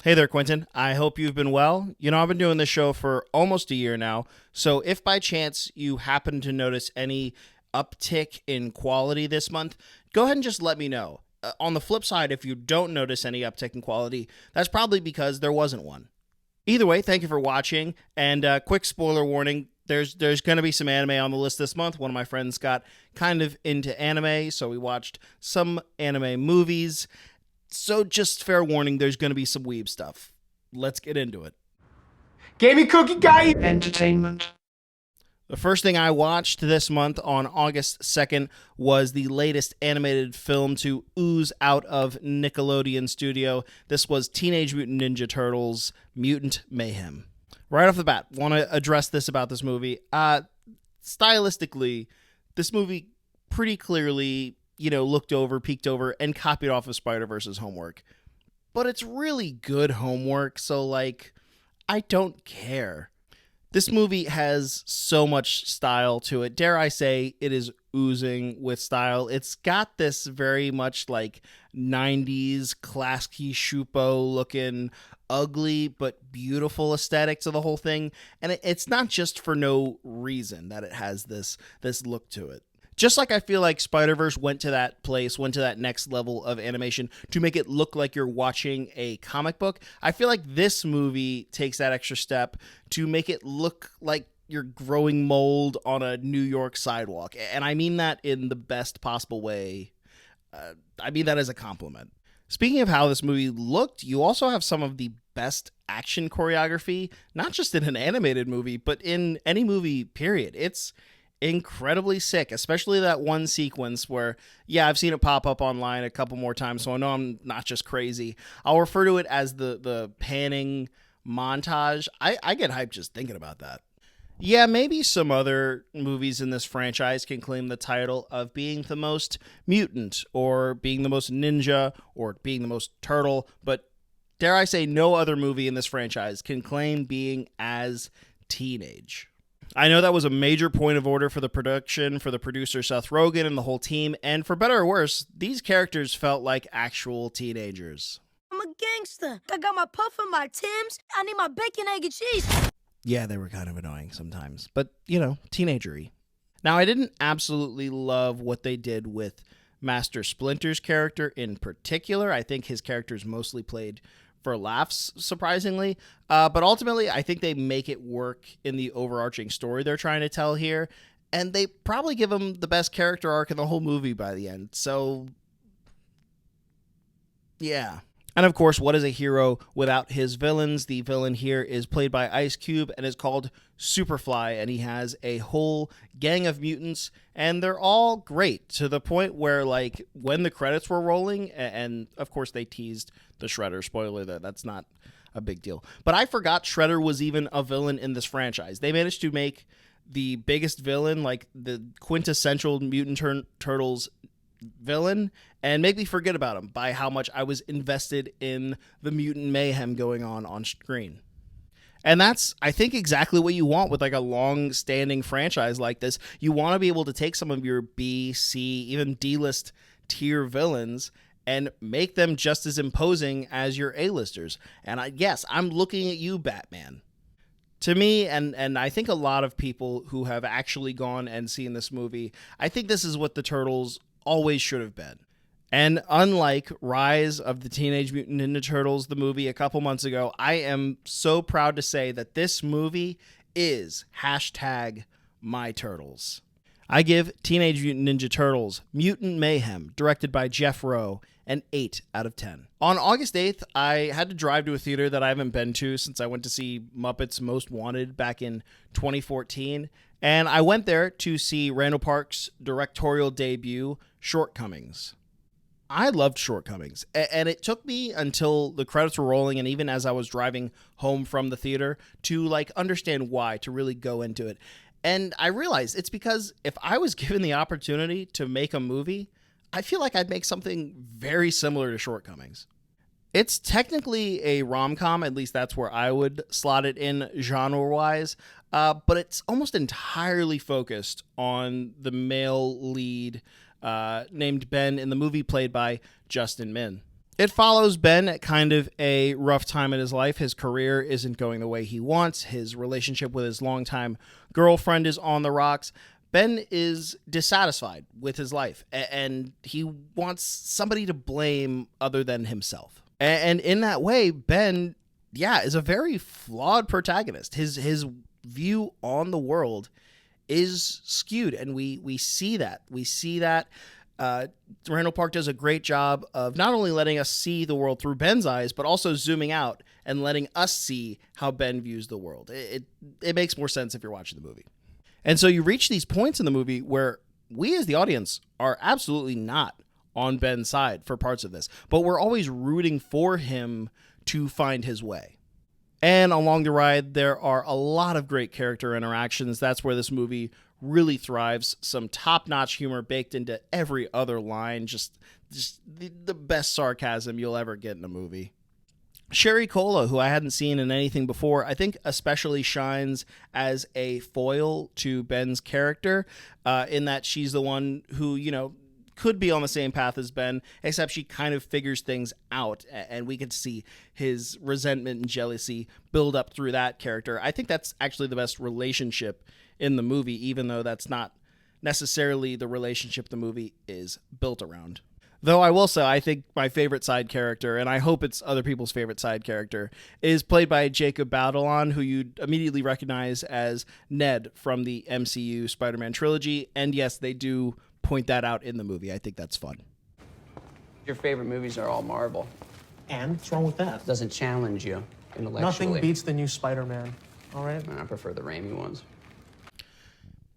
Hey there, Quentin. I hope you've been well. I've been doing this show for almost a year now, so if by chance you happen to notice any uptick in quality this month, go ahead and just let me know. On the flip side, if you don't notice any uptick in quality, that's probably because there wasn't one. Either way, thank you for watching, and quick spoiler warning, there's going to be some anime on the list this month. One of my friends got kind of into anime, so we watched some anime movies. So just fair warning, there's going to be some weeb stuff. Let's get into it. Gaming Cookie Guy Entertainment. The first thing I watched this month on August 2nd was the latest animated film to ooze out of Nickelodeon Studio. This was Teenage Mutant Ninja Turtles Mutant Mayhem. Right off the bat, want to address this about this movie. Stylistically, this movie pretty clearly looked over, peeked over, and copied off of Spider-Verse's homework. But it's really good homework, so, I don't care. This movie has so much style to it. Dare I say, it is oozing with style. It's got this very much, 90s Klasky Shupo looking, ugly but beautiful aesthetic to the whole thing. And it's not just for no reason that it has this look to it. Just like I feel like Spider-Verse went to that next level of animation to make it look like you're watching a comic book, I feel like this movie takes that extra step to make it look like you're growing mold on a New York sidewalk. And I mean that in the best possible way. I mean that as a compliment. Speaking of how this movie looked, you also have some of the best action choreography, not just in an animated movie, but in any movie, period. It's incredibly sick, especially that one sequence where, I've seen it pop up online a couple more times, so I know I'm not just crazy. I'll refer to it as the panning montage. I get hyped just thinking about that. Yeah, maybe some other movies in this franchise can claim the title of being the most mutant, or being the most ninja, or being the most turtle, but dare I say no other movie in this franchise can claim being as teenage. I know that was a major point of order for the production, for the producer Seth Rogen and the whole team, and for better or worse, these characters felt like actual teenagers. I'm a gangster. I got my puff and my Timbs. I need my bacon, egg, and cheese. Yeah, they were kind of annoying sometimes, but, teenagery. Now, I didn't absolutely love what they did with Master Splinter's character in particular. I think his character is mostly played for laughs, surprisingly. But ultimately, I think they make it work in the overarching story they're trying to tell here. And they probably give him the best character arc in the whole movie by the end. So, yeah. And of course, what is a hero without his villains? The villain here is played by Ice Cube and is called Superfly, and he has a whole gang of mutants, and they're all great to the point where, when the credits were rolling, and of course they teased the Shredder, spoiler that's not a big deal, but I forgot Shredder was even a villain in this franchise. They managed to make the biggest villain, the quintessential Mutant Turtles villain, and make me forget about him by how much I was invested in the mutant mayhem going on screen. And that's, I think, exactly what you want with a long-standing franchise like this. You want to be able to take some of your B, C, even D-list tier villains and make them just as imposing as your A-listers. And I'm looking at you, Batman. To me, and I think a lot of people who have actually gone and seen this movie, I think this is what the Turtles always should have been. And unlike Rise of the Teenage Mutant Ninja Turtles, the movie a couple months ago, I am so proud to say that this movie is #MyTurtles. I give Teenage Mutant Ninja Turtles Mutant Mayhem, directed by Jeff Rowe, an 8 out of 10. On August 8th, I had to drive to a theater that I haven't been to since I went to see Muppets Most Wanted back in 2014. And I went there to see Randall Park's directorial debut, Shortcomings. I loved Shortcomings, and it took me until the credits were rolling, and even as I was driving home from the theater, to understand why, to really go into it. And I realized it's because if I was given the opportunity to make a movie, I feel like I'd make something very similar to Shortcomings. It's technically a rom-com, at least that's where I would slot it in genre-wise, but it's almost entirely focused on the male lead named Ben in the movie, played by Justin Min. It follows Ben at kind of a rough time in his life. His career isn't going the way he wants. His relationship with his longtime girlfriend is on the rocks. Ben is dissatisfied with his life, and he wants somebody to blame other than himself. And in that way, Ben, is a very flawed protagonist. His view on the world is skewed, and we see that. We see that. Randall Park does a great job of not only letting us see the world through Ben's eyes, but also zooming out and letting us see how Ben views the world. It makes more sense if you're watching the movie. And so you reach these points in the movie where we as the audience are absolutely not on Ben's side for parts of this, but we're always rooting for him to find his way. And along the ride, there are a lot of great character interactions. That's where this movie really thrives. Some top-notch humor baked into every other line. Just the best sarcasm you'll ever get in a movie. Sherry Cola, who I hadn't seen in anything before, I think especially shines as a foil to Ben's character, in that she's the one who, could be on the same path as Ben, except she kind of figures things out, and we could see his resentment and jealousy build up through that character. I think that's actually the best relationship in the movie, even though that's not necessarily the relationship the movie is built around. Though I will say, I think my favorite side character, and I hope it's other people's favorite side character, is played by Jacob Batalon, who you'd immediately recognize as Ned from the MCU Spider-Man trilogy. And yes, they do point that out in the movie. I think that's fun. Your favorite movies are all Marvel. And what's wrong with that? Doesn't challenge you intellectually. Nothing beats the new Spider-Man. All right? I prefer the Raimi ones.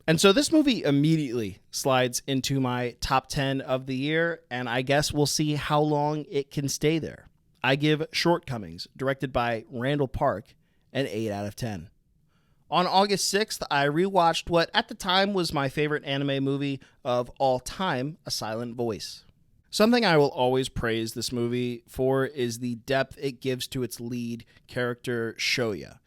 And so this movie immediately slides into my top 10 of the year, and I guess we'll see how long it can stay there. I give Shortcomings, directed by Randall Park, an 8 out of 10. On August 6th, I rewatched what at the time was my favorite anime movie of all time, A Silent Voice. Something I will always praise this movie for is the depth it gives to its lead character, Shoya.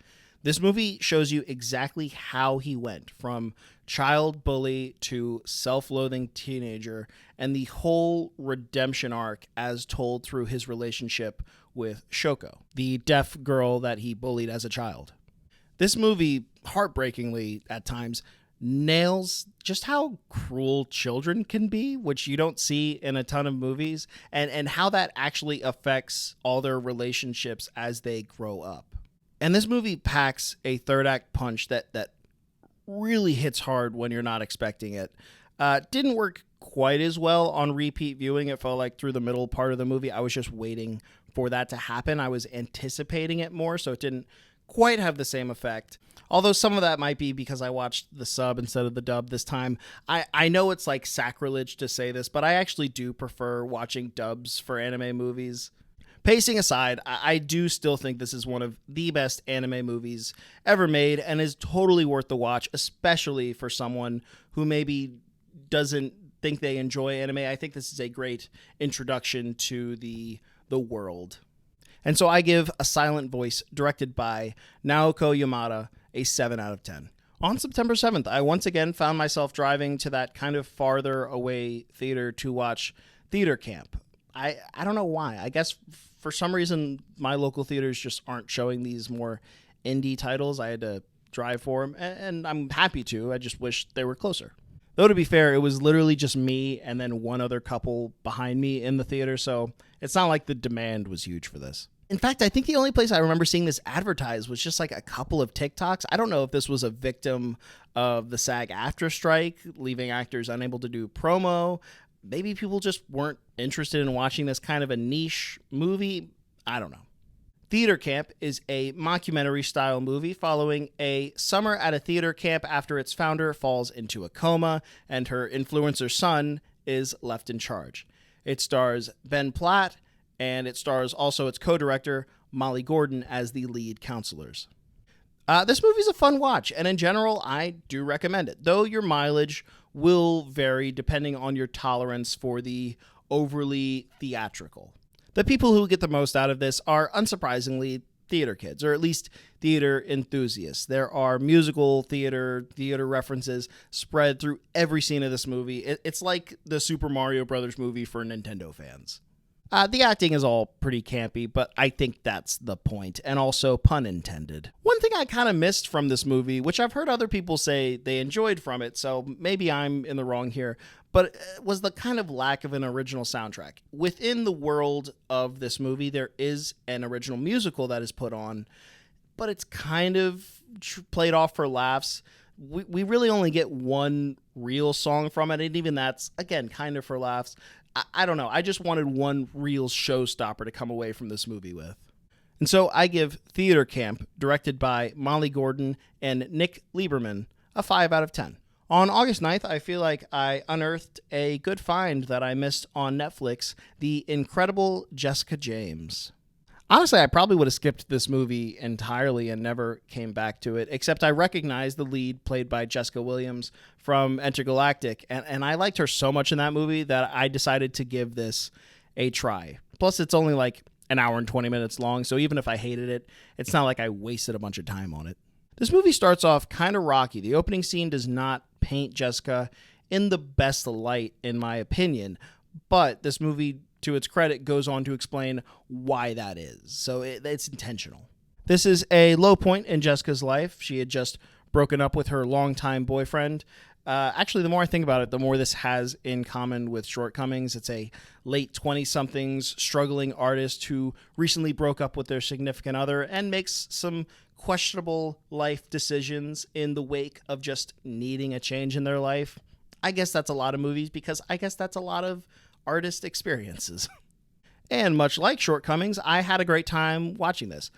This movie shows you exactly how he went from child bully to self-loathing teenager, and the whole redemption arc as told through his relationship with Shoko, the deaf girl that he bullied as a child. This movie, heartbreakingly at times, nails just how cruel children can be, which you don't see in a ton of movies, and how that actually affects all their relationships as they grow up. And this movie packs a third act punch that really hits hard when you're not expecting it. Didn't work quite as well on repeat viewing. It felt like through the middle part of the movie, I was just waiting for that to happen. I was anticipating it more, so it didn't quite have the same effect. Although some of that might be because I watched the sub instead of the dub this time. I know it's like sacrilege to say this, but I actually do prefer watching dubs for anime movies. Pacing aside, I do still think this is one of the best anime movies ever made and is totally worth the watch, especially for someone who maybe doesn't think they enjoy anime. I think this is a great introduction to the world. And so I give A Silent Voice, directed by Naoko Yamada, a 7 out of 10. On September 7th, I once again found myself driving to that kind of farther away theater to watch Theater Camp. I don't know why. I guess for some reason my local theaters just aren't showing these more indie titles. I had to drive for them, and I'm happy to. I just wish they were closer. Though to be fair, it was literally just me and then one other couple behind me in the theater, so it's not like the demand was huge for this. In fact, I think the only place I remember seeing this advertised was just like a couple of TikToks. I don't know if this was a victim of the SAG-AFTRA strike, leaving actors unable to do promo. Maybe people just weren't interested in watching this kind of a niche movie. I don't know. Theater Camp is a mockumentary-style movie following a summer at a theater camp after its founder falls into a coma and her influencer son is left in charge. It stars Ben Platt, and it stars also its co-director, Molly Gordon, as the lead counselors. This movie's a fun watch, and in general, I do recommend it, though your mileage will vary depending on your tolerance for the overly theatrical. The people who get the most out of this are, unsurprisingly, theater kids, or at least theater enthusiasts. There are musical theater references spread through every scene of this movie. It's like the Super Mario Brothers movie for Nintendo fans. The acting is all pretty campy, but I think that's the point, and also pun intended. One thing I kind of missed from this movie, which I've heard other people say they enjoyed from it, so maybe I'm in the wrong here, but was the kind of lack of an original soundtrack. Within the world of this movie, there is an original musical that is put on, but it's kind of played off for laughs. We really only get one real song from it, and even that's, again, kind of for laughs. I don't know. I just wanted one real showstopper to come away from this movie with. And so I give Theater Camp, directed by Molly Gordon and Nick Lieberman, a 5 out of 10. On August 9th, I feel like I unearthed a good find that I missed on Netflix, The Incredible Jessica James. Honestly, I probably would have skipped this movie entirely and never came back to it, except I recognized the lead played by Jessica Williams from Intergalactic, and I liked her so much in that movie that I decided to give this a try. Plus, it's only like an hour and 20 minutes long, so even if I hated it, it's not like I wasted a bunch of time on it. This movie starts off kind of rocky. The opening scene does not paint Jessica in the best light, in my opinion, but this movie, to its credit, goes on to explain why that is. So it's intentional. This is a low point in Jessica's life. She had just broken up with her longtime boyfriend. Actually, the more I think about it, the more this has in common with Shortcomings. It's a late 20-somethings struggling artist who recently broke up with their significant other and makes some questionable life decisions in the wake of just needing a change in their life. I guess that's a lot of movies because I guess that's a lot of artist experiences. And much like Shortcomings, I had a great time watching this.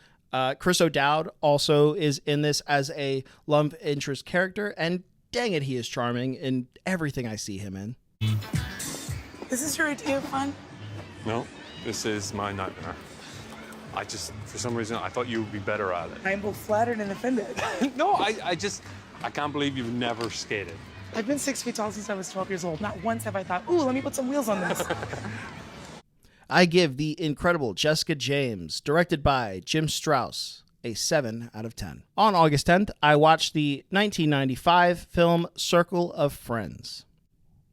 Chris O'Dowd also is in this as a love interest character, and dang it, he is charming in everything I see him in. Is this your idea of fun? No, this is my nightmare. For some reason, I thought you would be better at it. I'm both flattered and offended. No, I can't believe you've never skated. I've been 6 feet tall since I was 12 years old. Not once have I thought, ooh, let me put some wheels on this. I give The Incredible Jessica James, directed by Jim Strauss, a 7 out of 10. On August 10th, I watched the 1995 film Circle of Friends.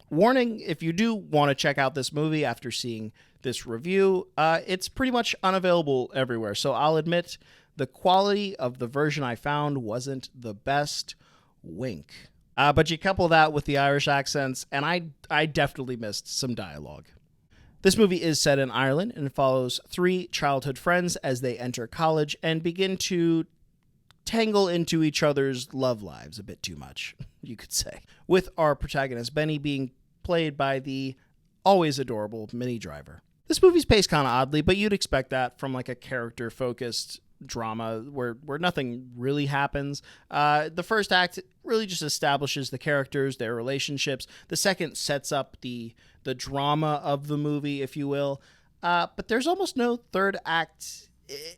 Warning, if you do want to check out this movie after seeing this review, it's pretty much unavailable everywhere. So I'll admit the quality of the version I found wasn't the best. Wink. But you couple that with the Irish accents, and I definitely missed some dialogue. This movie is set in Ireland and follows 3 childhood friends as they enter college and begin to tangle into each other's love lives a bit too much, you could say. With our protagonist, Benny, being played by the always adorable Minnie Driver. This movie's paced kind of oddly, but you'd expect that from like a character-focused drama where nothing really happens. The first act really just establishes the characters, their relationships. The second sets up the drama of the movie, if you will. But there's almost no third act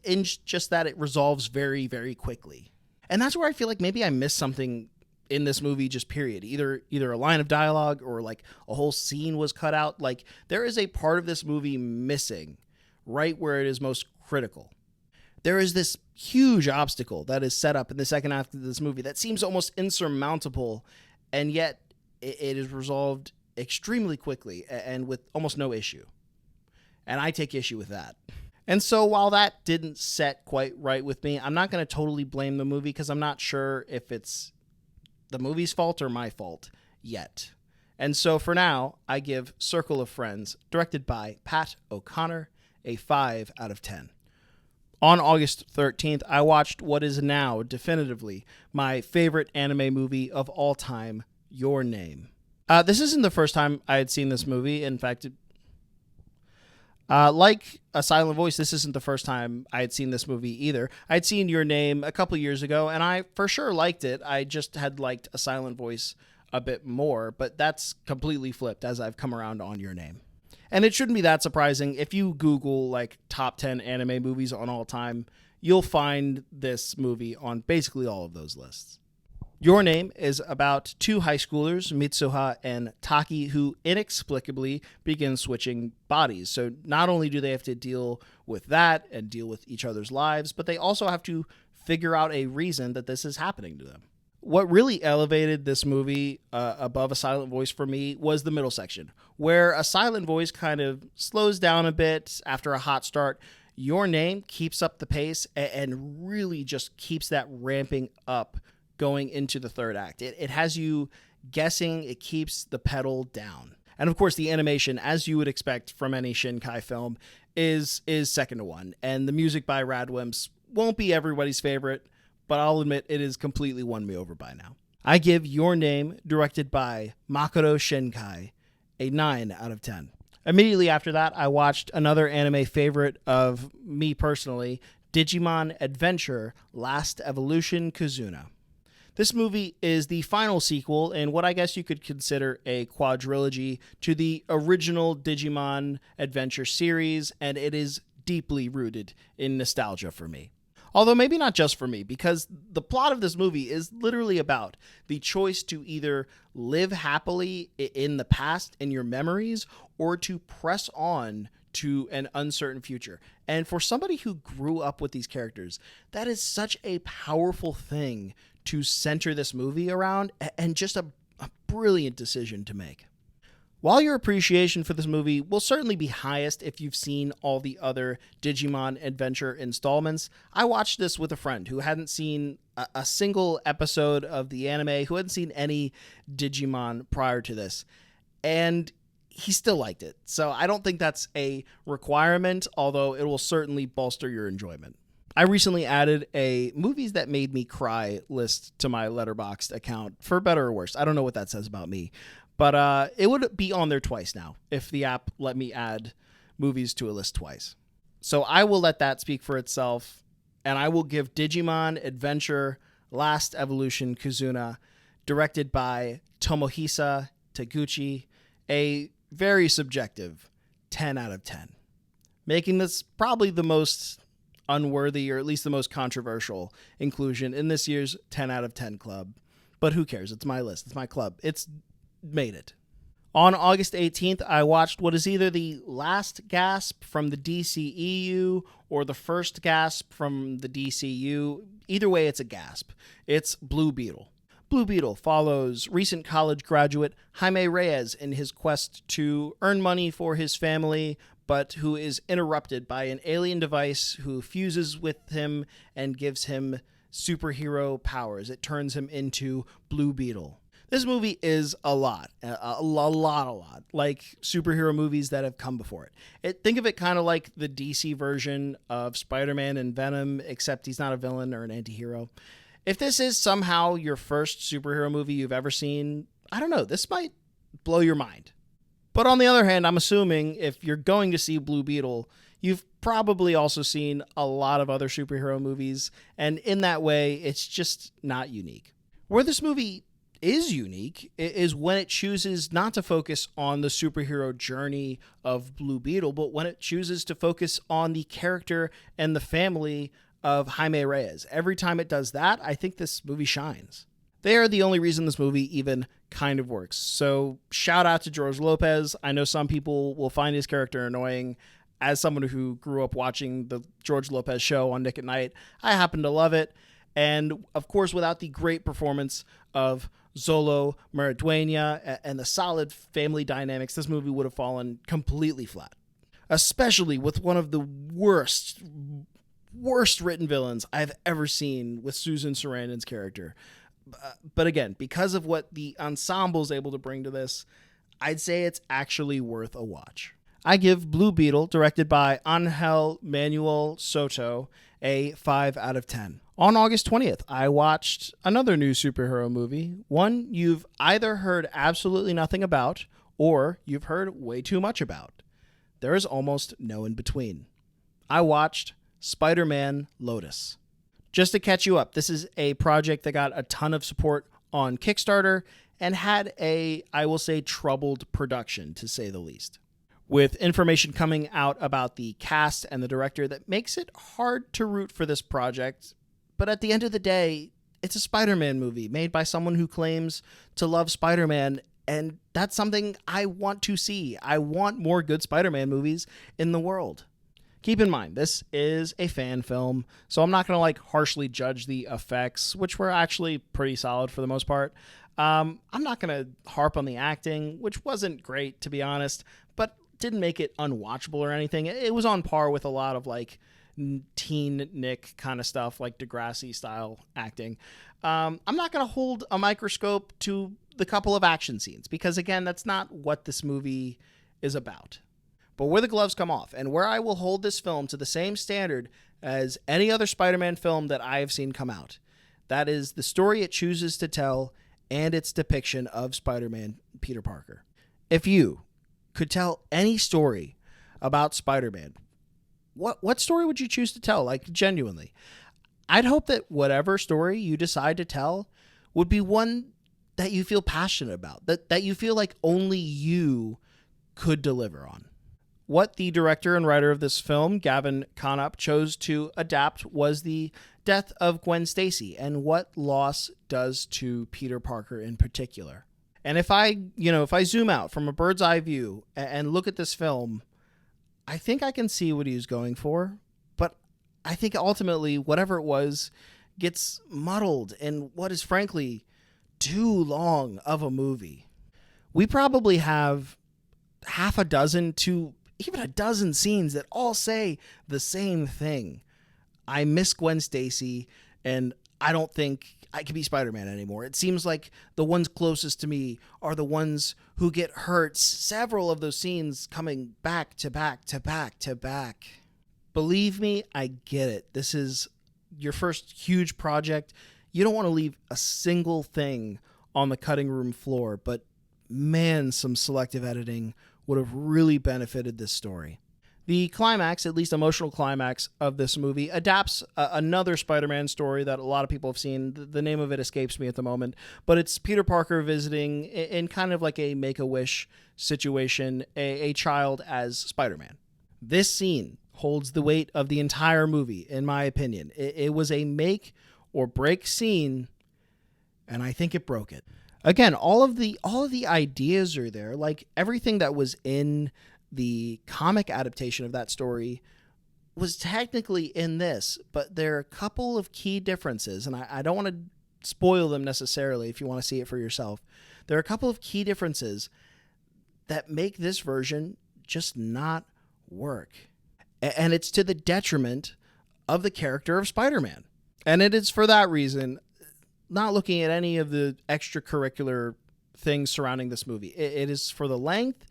in just that it resolves very, very quickly. And that's where I feel like maybe I missed something in this movie, just period. Either a line of dialogue or like a whole scene was cut out. Like there is a part of this movie missing right where it is most critical. There is this huge obstacle that is set up in the second half of this movie that seems almost insurmountable, and yet it is resolved extremely quickly and with almost no issue. And I take issue with that. And so while that didn't set quite right with me, I'm not going to totally blame the movie because I'm not sure if it's the movie's fault or my fault yet. And so for now, I give Circle of Friends, directed by Pat O'Connor, a 5 out of 10. On August 13th, I watched what is now definitively my favorite anime movie of all time, Your Name. This isn't the first time I had seen this movie. In fact, like A Silent Voice, this isn't the first time I had seen this movie either. I'd seen Your Name a couple years ago, and I for sure liked it. I just had liked A Silent Voice a bit more, but that's completely flipped as I've come around on Your Name. And it shouldn't be that surprising. If you Google like top 10 anime movies on all time, you'll find this movie on basically all of those lists. Your Name is about 2 high schoolers, Mitsuha and Taki, who inexplicably begin switching bodies. So not only do they have to deal with that and deal with each other's lives, but they also have to figure out a reason that this is happening to them. What really elevated this movie above A Silent Voice for me was the middle section, where A Silent Voice kind of slows down a bit after a hot start. Your Name keeps up the pace and really just keeps that ramping up going into the third act. It has you guessing, it keeps the pedal down. And of course, the animation, as you would expect from any Shinkai film, is second to one. And the music by Radwimps won't be everybody's favorite, but I'll admit it has completely won me over by now. I give Your Name, directed by Makoto Shinkai, a 9 out of 10. Immediately after that, I watched another anime favorite of me personally, Digimon Adventure Last Evolution Kizuna. This movie is the final sequel in what I guess you could consider a quadrilogy to the original Digimon Adventure series, and it is deeply rooted in nostalgia for me. Although maybe not just for me, because the plot of this movie is literally about the choice to either live happily in the past in your memories or to press on to an uncertain future. And for somebody who grew up with these characters, that is such a powerful thing to center this movie around, and just a brilliant decision to make. While your appreciation for this movie will certainly be highest if you've seen all the other Digimon Adventure installments, I watched this with a friend who hadn't seen a single episode of the anime, who hadn't seen any Digimon prior to this, and he still liked it. So I don't think that's a requirement, although it will certainly bolster your enjoyment. I recently added a movies that made me cry list to my Letterboxd account, for better or worse. I don't know what that says about me. But it would be on there twice now if the app let me add movies to a list twice. So I will let that speak for itself, and I will give Digimon Adventure Last Evolution Kizuna, directed by Tomohisa Taguchi, a very subjective 10 out of 10, making this probably the most unworthy, or at least the most controversial, inclusion in this year's 10 out of 10 club. But who cares? It's my list. It's my club. It's made it. On August 18th, I watched what is either the last gasp from the DCEU or the first gasp from the DCU. Either way, it's a gasp. It's Blue Beetle. Blue Beetle follows recent college graduate Jaime Reyes in his quest to earn money for his family, but who is interrupted by an alien device who fuses with him and gives him superhero powers. It turns him into Blue Beetle. This movie is a lot, like superhero movies that have come before it. Think of it kind of like the DC version of Spider-Man and Venom, except he's not a villain or an anti-hero. If this is somehow your first superhero movie you've ever seen, I don't know, this might blow your mind. But on the other hand, I'm assuming if you're going to see Blue Beetle, you've probably also seen a lot of other superhero movies, and in that way, it's just not unique. Where this movie is unique is when it chooses not to focus on the superhero journey of Blue Beetle, but when it chooses to focus on the character and the family of Jaime Reyes. Every time it does that, I think this movie shines. They are the only reason this movie even kind of works. So shout out to George Lopez. I know some people will find his character annoying. As someone who grew up watching the George Lopez show on Nick at Night, I happen to love it. And of course, without the great performance of Zolo Maridueña and the solid family dynamics, this movie would have fallen completely flat. Especially with one of the worst written villains I've ever seen with Susan Sarandon's character. But again, because of what the ensemble is able to bring to this, I'd say it's actually worth a watch. I give Blue Beetle, directed by Angel Manuel Soto, a 5 out of 10. On August 20th, I watched another new superhero movie, one you've either heard absolutely nothing about or you've heard way too much about. There is almost no in between. I watched Spider-Man Lotus. Just to catch you up, this is a project that got a ton of support on Kickstarter and had a, I will say, troubled production, to say the least. With information coming out about the cast and the director that makes it hard to root for this project. But at the end of the day, it's a Spider-Man movie made by someone who claims to love Spider-Man, and that's something I want to see. I want more good Spider-Man movies in the world. Keep in mind, this is a fan film, so I'm not going to like harshly judge the effects, which were actually pretty solid for the most part. I'm not going to harp on the acting, which wasn't great, to be honest, but didn't make it unwatchable or anything. It was on par with a lot of like teen Nick kind of stuff, like Degrassi style acting. I'm not going to hold a microscope to the couple of action scenes because, again, that's not what this movie is about. But where the gloves come off, and where I will hold this film to the same standard as any other Spider-Man film that I have seen come out, that is the story it chooses to tell and its depiction of Spider-Man Peter Parker. If you could tell any story about Spider-Man, what story would you choose to tell? Like, genuinely. I'd hope that whatever story you decide to tell would be one that you feel passionate about, that you feel like only you could deliver on. What the director and writer of this film, Gavin Conop, chose to adapt was the death of Gwen Stacy and what loss does to Peter Parker in particular. And if I zoom out from a bird's eye view and look at this film, I think I can see what he was going for, but I think ultimately whatever it was gets muddled in what is frankly too long of a movie. We probably have half a dozen to even a dozen scenes that all say the same thing. I miss Gwen Stacy, and I don't think I can be Spider-Man anymore. It seems like the ones closest to me are the ones who get hurt. Several of those scenes coming back to back to back to back. Believe me, I get it. This is your first huge project. You don't want to leave a single thing on the cutting room floor, but man, some selective editing would have really benefited this story. The climax, at least emotional climax of this movie, adapts another Spider-Man story that a lot of people have seen. The name of it escapes me at the moment, but it's Peter Parker visiting in kind of like a Make-A-Wish situation, a child as Spider-Man. This scene holds the weight of the entire movie, in my opinion. It was a make or break scene, and I think it broke it. Again, all of the ideas are there. Like, everything that was in the comic adaptation of that story was technically in this, but there are a couple of key differences, and I don't want to spoil them necessarily if you want to see it for yourself. There are a couple of key differences that make this version just not work. And it's to the detriment of the character of Spider-Man. And it is for that reason, not looking at any of the extracurricular things surrounding this movie. It is for the length.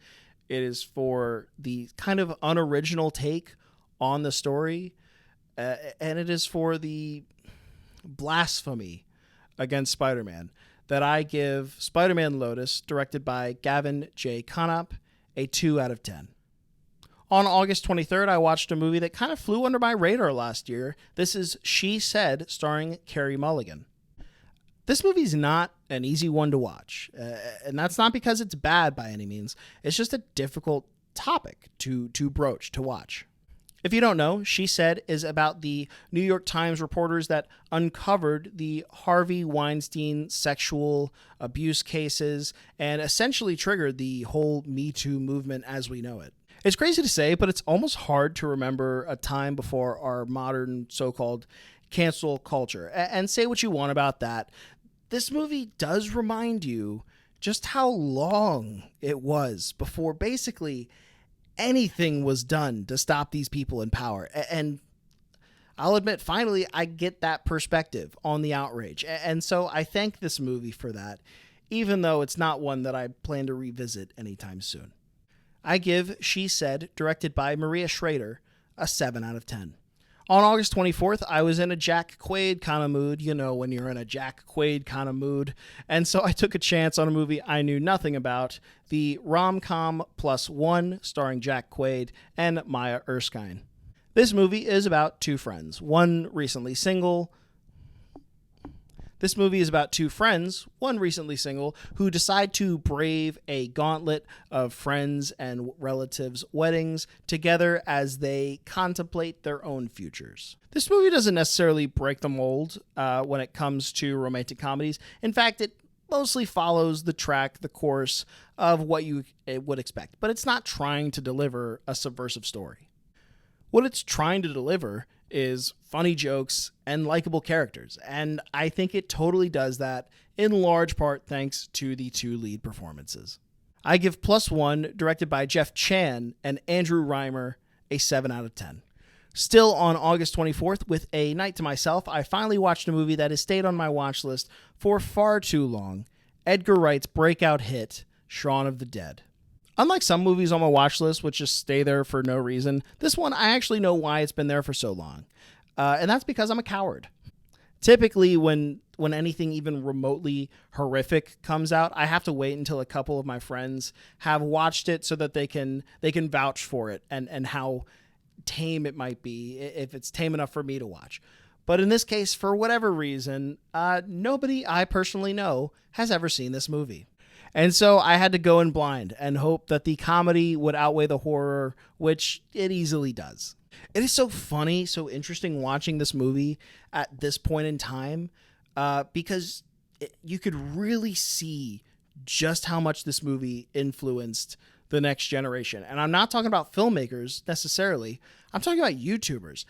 It is for the kind of unoriginal take on the story. And it is for the blasphemy against Spider-Man that I give Spider-Man Lotus, directed by Gavin J. Conop, a 2 out of 10. On August 23rd, I watched a movie that kind of flew under my radar last year. This is She Said, starring Carey Mulligan. This movie's not an easy one to watch, and that's not because it's bad by any means. It's just a difficult topic to broach, to watch. If you don't know, She Said is about the New York Times reporters that uncovered the Harvey Weinstein sexual abuse cases and essentially triggered the whole Me Too movement as we know it. It's crazy to say, but it's almost hard to remember a time before our modern so-called cancel culture. And say what you want about that. This movie does remind you just how long it was before basically anything was done to stop these people in power. And I'll admit, finally, I get that perspective on the outrage. And so I thank this movie for that, even though it's not one that I plan to revisit anytime soon. I give She Said, directed by Maria Schrader, a 7 out of 10. On August 24th, I was in a Jack Quaid kind of mood, you know, when you're in a Jack Quaid kind of mood, and so I took a chance on a movie I knew nothing about, the rom-com +1, starring Jack Quaid and Maya Erskine. This movie is about two friends, one recently single, who decide to brave a gauntlet of friends and relatives' weddings together as they contemplate their own futures. This movie doesn't necessarily break the mold when it comes to romantic comedies. In fact, it mostly follows the course of what you would expect, but it's not trying to deliver a subversive story. What it's trying to deliver is funny jokes and likable characters, and I think it totally does that, in large part thanks to the two lead performances. I give Plus One, directed by Jeff Chan and Andrew Reimer, a 7 out of 10. Still on August 24th, with a night to myself, I finally watched a movie that has stayed on my watch list for far too long, Edgar Wright's breakout hit, Shaun of the Dead. Unlike some movies on my watch list, which just stay there for no reason, this one I actually know why it's been there for so long. And that's because I'm a coward. Typically, when anything even remotely horrific comes out, I have to wait until a couple of my friends have watched it so that they can vouch for it and how tame it might be, if it's tame enough for me to watch. But in this case, for whatever reason, nobody I personally know has ever seen this movie. And so I had to go in blind and hope that the comedy would outweigh the horror, which it easily does. It is so funny, so interesting watching this movie at this point in time, because you could really see just how much this movie influenced the next generation. And I'm not talking about filmmakers necessarily. I'm talking about YouTubers.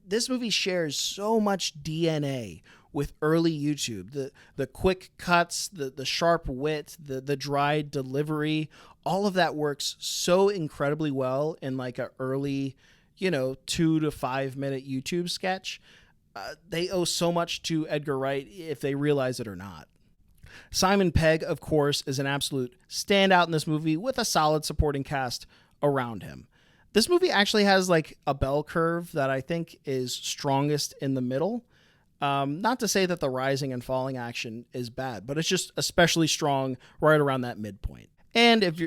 This movie shares so much DNA with early YouTube. The quick cuts, the sharp wit, the dry delivery, all of that works so incredibly well in like a early, 2 to 5 minute YouTube sketch. They owe so much to Edgar Wright if they realize it or not. Simon Pegg, of course, is an absolute standout in this movie with a solid supporting cast around him. This movie actually has like a bell curve that I think is strongest in the middle. Not to say that the rising and falling action is bad, but it's just especially strong right around that midpoint. And if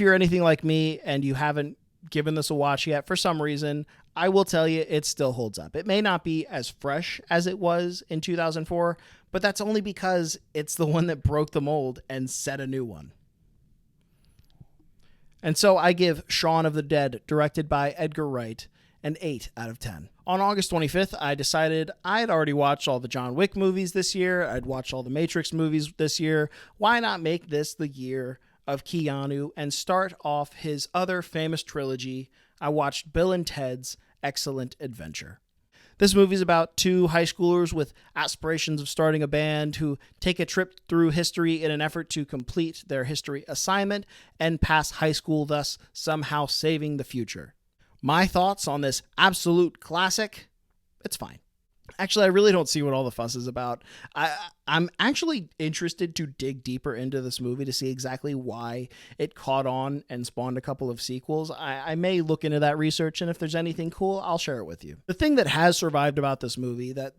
you're anything like me and you haven't given this a watch yet for some reason, I will tell you it still holds up. It may not be as fresh as it was in 2004, but that's only because it's the one that broke the mold and set a new one. And so I give Shaun of the Dead, directed by Edgar Wright, an 8 out of 10. On August 25th, I decided I'd already watched all the John Wick movies this year. I'd watched all the Matrix movies this year. Why not make this the year of Keanu and start off his other famous trilogy? I watched Bill and Ted's Excellent Adventure. This movie is about two high schoolers with aspirations of starting a band who take a trip through history in an effort to complete their history assignment and pass high school, thus somehow saving the future. My thoughts on this absolute classic? It's fine. Actually, I really don't see what all the fuss is about. I'm actually interested to dig deeper into this movie to see exactly why it caught on and spawned a couple of sequels. I may look into that research, and if there's anything cool, I'll share it with you. The thing that has survived about this movie, the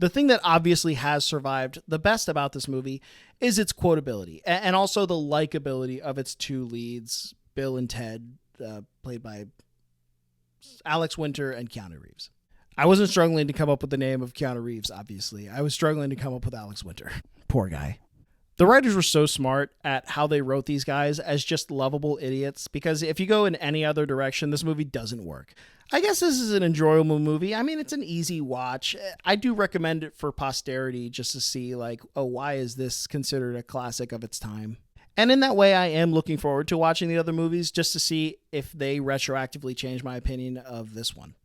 thing that obviously has survived the best about this movie is its quotability and also the likability of its two leads, Bill and Ted, played by Alex Winter and Keanu Reeves. I wasn't struggling to come up with the name of Keanu Reeves, obviously. I was struggling to come up with Alex Winter. Poor guy. The writers were so smart at how they wrote these guys as just lovable idiots, because if you go in any other direction, this movie doesn't work. I guess this is an enjoyable movie. I mean, it's an easy watch. I do recommend it for posterity just to see, like, oh, why is this considered a classic of its time? And in that way, I am looking forward to watching the other movies just to see if they retroactively change my opinion of this one.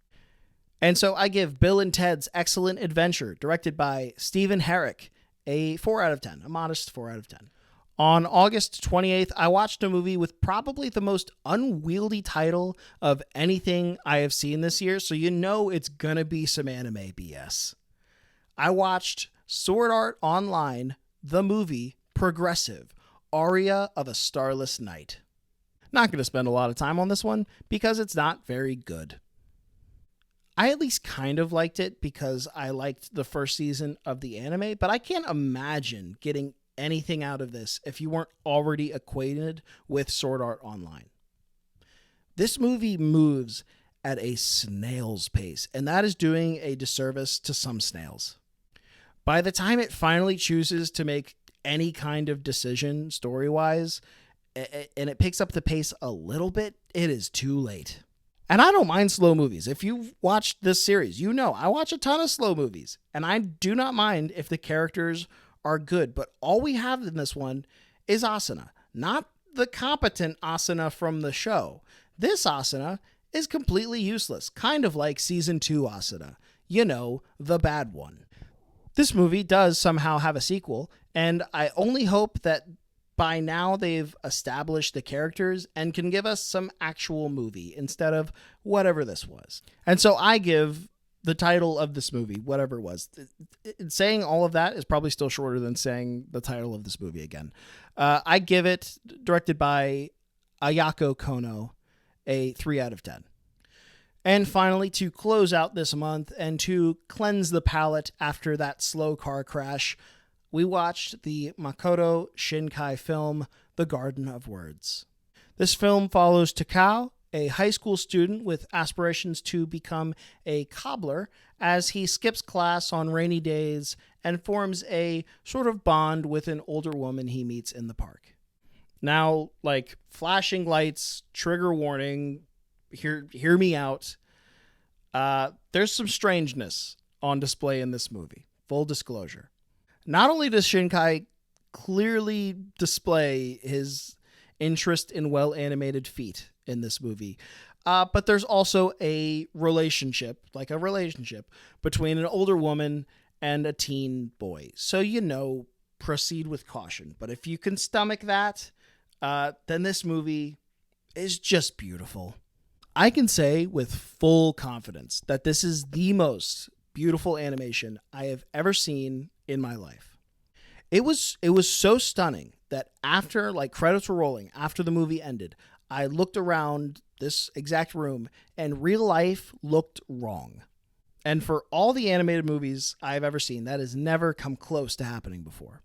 And so I give Bill and Ted's Excellent Adventure, directed by Stephen Herek, a 4 out of 10, a modest 4 out of 10. On August 28th, I watched a movie with probably the most unwieldy title of anything I have seen this year, so you know it's gonna be some anime BS. I watched Sword Art Online, the movie Progressive, Aria of a Starless Night. Not going to spend a lot of time on this one because it's not very good. I at least kind of liked it because I liked the first season of the anime, but I can't imagine getting anything out of this if you weren't already acquainted with Sword Art Online. This movie moves at a snail's pace, and that is doing a disservice to some snails. By the time it finally chooses to make any kind of decision story-wise, and it picks up the pace a little bit, it is too late. And I don't mind slow movies. If you've watched this series, you know I watch a ton of slow movies, and I do not mind if the characters are good, but all we have in this one is Asuna. Not the competent Asuna from the show. This Asuna is completely useless, kind of like Season 2 Asuna. You know, the bad one. This movie does somehow have a sequel, and I only hope that by now they've established the characters and can give us some actual movie instead of whatever this was. And so I give the title of this movie, whatever it was. Saying all of that is probably still shorter than saying the title of this movie again. I give it, directed by Ayako Kono, a 3 out of 10. And finally, to close out this month and to cleanse the palate after that slow car crash, we watched the Makoto Shinkai film, The Garden of Words. This film follows Takao, a high school student with aspirations to become a cobbler, as he skips class on rainy days and forms a sort of bond with an older woman he meets in the park. Now, like, flashing lights, trigger warning, hear me out. There's some strangeness on display in this movie. Full disclosure. Not only does Shinkai clearly display his interest in well-animated feet in this movie, but there's also a relationship between an older woman and a teen boy. So, proceed with caution. But if you can stomach that, then this movie is just beautiful. I can say with full confidence that this is the most beautiful animation I have ever seen in my life. It was so stunning that after credits were rolling, after the movie ended, I looked around this exact room and real life looked wrong. And for all the animated movies I've ever seen, that has never come close to happening before.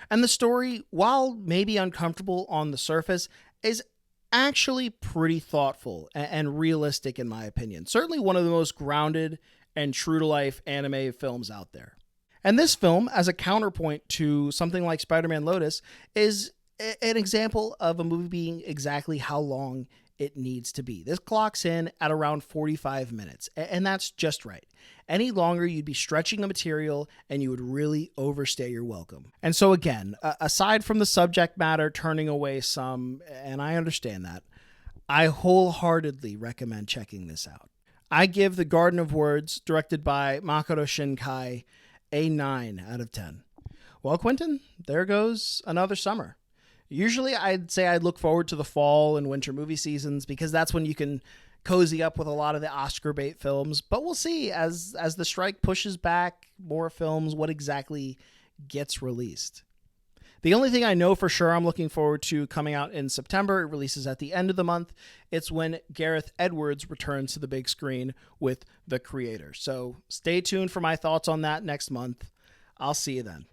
And the story, while maybe uncomfortable on the surface, is actually pretty thoughtful and realistic in my opinion. Certainly one of the most grounded and true-to-life anime films out there. And this film, as a counterpoint to something like Spider-Man Lotus, is an example of a movie being exactly how long it needs to be. This clocks in at around 45 minutes, and that's just right. Any longer, you'd be stretching the material, and you would really overstay your welcome. And so again, aside from the subject matter turning away some, and I understand that, I wholeheartedly recommend checking this out. I give The Garden of Words, directed by Makoto Shinkai, a 9 out of 10. Well, Quentin, there goes another summer. Usually I'd say I'd look forward to the fall and winter movie seasons because that's when you can cozy up with a lot of the Oscar bait films. But we'll see as the strike pushes back more films, what exactly gets released. The only thing I know for sure I'm looking forward to coming out in September, it releases at the end of the month, it's when Gareth Edwards returns to the big screen with The Creator. So stay tuned for my thoughts on that next month. I'll see you then.